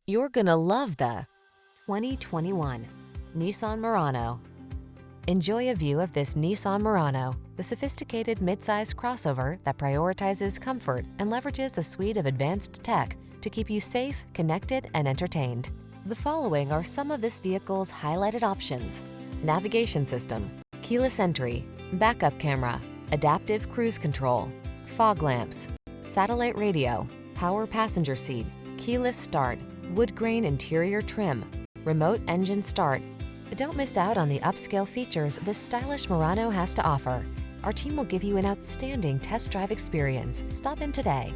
You're gonna love the 2021 Nissan Murano. Enjoy a view of this Nissan Murano, the sophisticated midsize crossover that prioritizes comfort and leverages a suite of advanced tech to keep you safe, connected, and entertained. The following are some of this vehicle's highlighted options: navigation system, keyless entry, backup camera, adaptive cruise control, fog lamps, satellite radio, power passenger seat, keyless start, woodgrain interior trim, remote engine start. Don't miss out on the upscale features this stylish Murano has to offer. Our team will give you an outstanding test drive experience. Stop in today.